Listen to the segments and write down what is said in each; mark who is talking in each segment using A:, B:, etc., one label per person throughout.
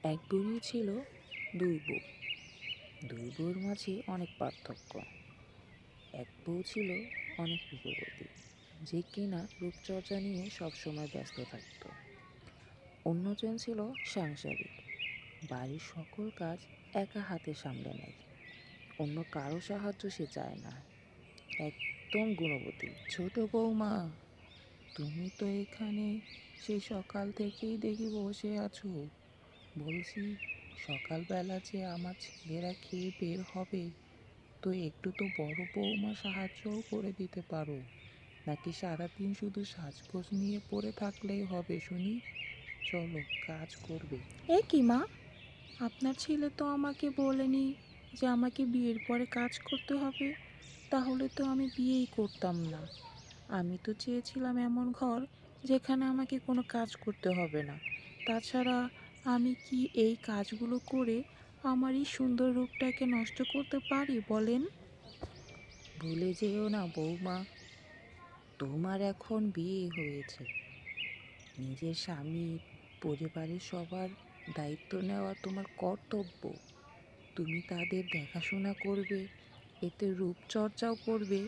A: এক বুড়ি ছিল দুই বউ। দুই বউর মাঝে অনেক পার্থক্য। এক বউ ছিল অনেক রূপবতী, যে কিনা রূপচর্চা নিয়ে সবসময় ব্যস্ত থাকত। অন্যজন ছিল সাংসারিক, বাড়ির সকল কাজ একা হাতে সামলে নেয়, অন্য কারো সাহায্য সে চায় না। একদম গুণবতী। ছোট বৌমা, তুমি তো এখানে সেই সকাল থেকেই দেখি বসে আছো। বলছি, সকালবেলা যে আমার ছেলেরা খেয়ে বের হবে, তো একটু তো বড় বৌমা সাহায্যও করে দিতে পারো, নাকি সারাদিন শুধু সাজগোজ নিয়ে পড়ে থাকলেই হবে শুনি? চলো, কাজ করবে।
B: এ কি মা, আপনার ছেলে তো আমাকে বলেনি যে আমাকে বিয়ের পরে কাজ করতে হবে। তাহলে তো আমি বিয়েই করতাম না। আমি তো চেয়েছিলাম এমন ঘর যেখানে আমাকে কোনো কাজ করতে হবে না। তাছাড়া আমি কি এই কাজগুলো করে আমার এই সুন্দর রূপটাকে নষ্ট করতে পারি বলেন?
A: ভুলে যেও না বৌমা, তোমার এখন বিয়ে হয়েছে। নিজের স্বামী, পরিবারের সবার দায়িত্ব নেওয়া তোমার কর্তব্য। তুমি তাদের দেখাশোনা করবে, এতে রূপচর্চাও করবে।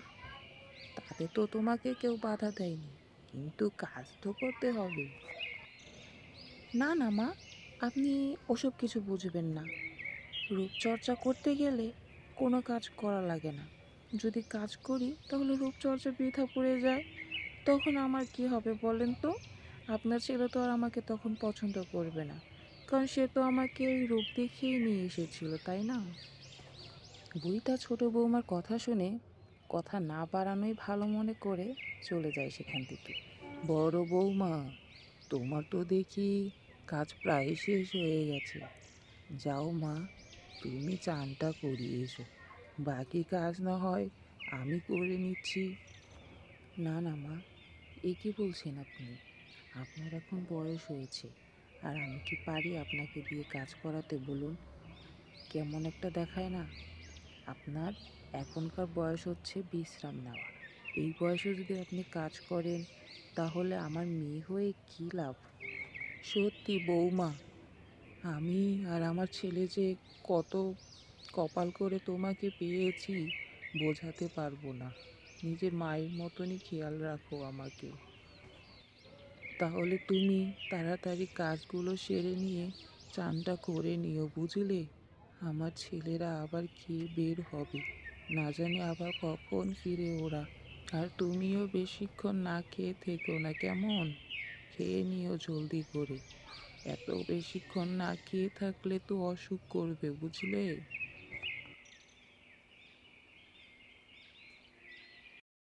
A: তাতে তো তোমাকে কেউ বাধা দেয়নি, কিন্তু কাজ তো করতে হবে।
B: না না মা, আপনি ওসব কিছু বুঝবেন না। রূপচর্চা করতে গেলে কোনো কাজ করা লাগে না। যদি কাজ করি তাহলে রূপচর্চা বৃথা পড়ে যায়। তখন আমার কি হবে বলেন তো? আপনার ছেলে তো আর আমাকে তখন পছন্দ করবে না, কারণ সে তো আমাকে এই রূপ দেখিয়েই নিয়ে এসেছিল, তাই না?
A: বুড়িটা ছোট বৌমার কথা শুনে কথা না বাড়ানোই ভালো মনে করে চলে যায় সেখান থেকে। বড় বৌমা, তোমার তো দেখি কাজ প্রায় শেষ হয়ে গেছে। যাও মা, তুমি চানটা করিয়ে এসো, বাকি কাজ না হয় আমি করে নিচ্ছি। না না মা, এ কি বলছেন আপনি? আপনার এখন বয়স হয়েছে, আর আমি কি পারি আপনাকে দিয়ে কাজ করাতে বলুন? কেমন একটা দেখায় না? আপনার এখনকার বয়স হচ্ছে বিশ্রাম নেওয়া। এই বয়সে যদি আপনি কাজ করেন, তাহলে আমার মেয়ে হয়ে কী লাভ? সত্যি বৌমা, আমি আর আমার ছেলে যে কত কপাল করে তোমাকে পেয়েছি, বোঝাতে পারবো না। নিজের মায়ের মতনই খেয়াল রাখো আমাকে। তাহলে তুমি তাড়াতাড়ি কাজগুলো সেরে নিয়ে চানটা করে নিও, বুঝলে? আমার ছেলেরা আবার খেয়ে বের হবে, না জানি আবার কখন ফিরে ওরা। আর তুমিও বেশিক্ষণ না খেয়ে থেকো না, কেমন? খেয়ে নিও জলদি করে। এত বেশিক্ষণ না খেয়ে থাকলে তো অসুখ করবে, বুঝলে?